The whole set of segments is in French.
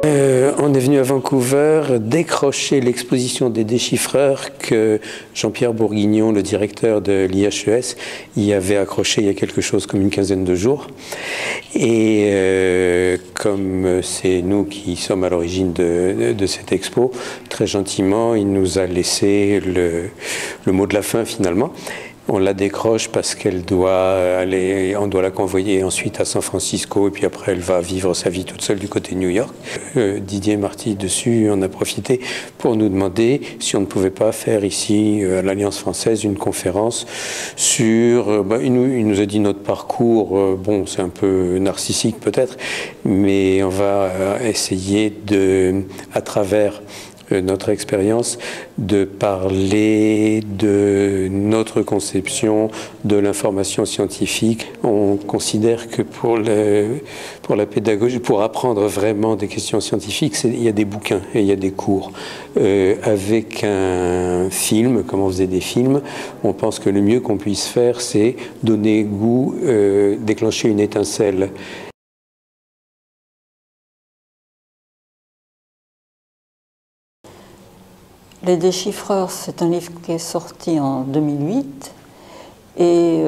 On est venu à Vancouver décrocher l'exposition des déchiffreurs que Jean-Pierre Bourguignon, le directeur de l'IHES, y avait accroché il y a quelque chose comme une quinzaine de jours. Et comme c'est nous qui sommes à l'origine de cette expo, très gentiment, il nous a laissé le mot de la fin finalement. On la décroche parce qu'elle doit aller, on doit la convoyer ensuite à San Francisco et puis après elle va vivre sa vie toute seule du côté de New York. Didier Marty dessus en a profité pour nous demander si on ne pouvait pas faire ici à l'Alliance française une conférence sur, il nous a dit notre parcours, bon c'est un peu narcissique peut-être, mais on va essayer à travers notre expérience, de parler de notre conception de l'information scientifique. On considère que pour la pédagogie, pour apprendre vraiment des questions scientifiques, il y a des bouquins et il y a des cours. Avec un film, comme on faisait des films, on pense que le mieux qu'on puisse faire, c'est donner goût, déclencher une étincelle. Les déchiffreurs, c'est un livre qui est sorti en 2008 et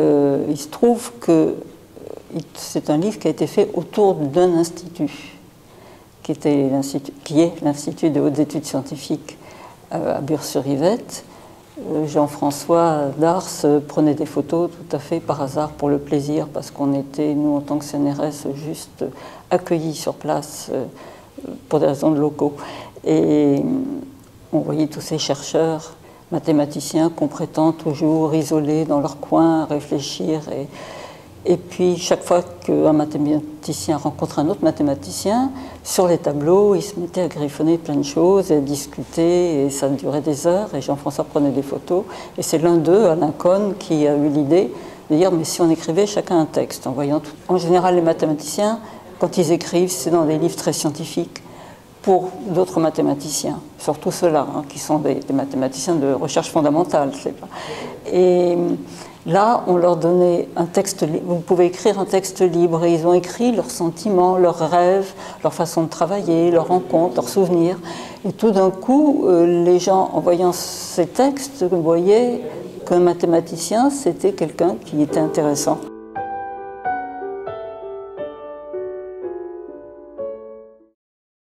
il se trouve que c'est un livre qui a été fait autour d'un institut, qui est l'Institut des hautes études scientifiques à Bures-sur-Yvette. Jean-François Dars prenait des photos tout à fait par hasard pour le plaisir, parce qu'on était, nous en tant que CNRS, juste accueillis sur place pour des raisons de locaux. Et on voyait tous ces chercheurs, mathématiciens qu'on prétend toujours isolés dans leur coin, réfléchir. Et puis, chaque fois qu'un mathématicien rencontre un autre mathématicien, sur les tableaux, il se mettait à griffonner plein de choses, et à discuter, et ça durait des heures, et Jean-François prenait des photos. Et c'est l'un d'eux, Alain Cohn, qui a eu l'idée de dire, mais si on écrivait chacun un texte, en voyant tout. En général, les mathématiciens, quand ils écrivent, c'est dans des livres très scientifiques, pour d'autres mathématiciens, surtout ceux-là, qui sont des mathématiciens de recherche fondamentale. Et là, on leur donnait un texte libre. Vous pouvez écrire un texte libre, et ils ont écrit leurs sentiments, leurs rêves, leur façon de travailler, leurs rencontres, leurs souvenirs. Et tout d'un coup, les gens, en voyant ces textes, voyaient qu'un mathématicien, c'était quelqu'un qui était intéressant.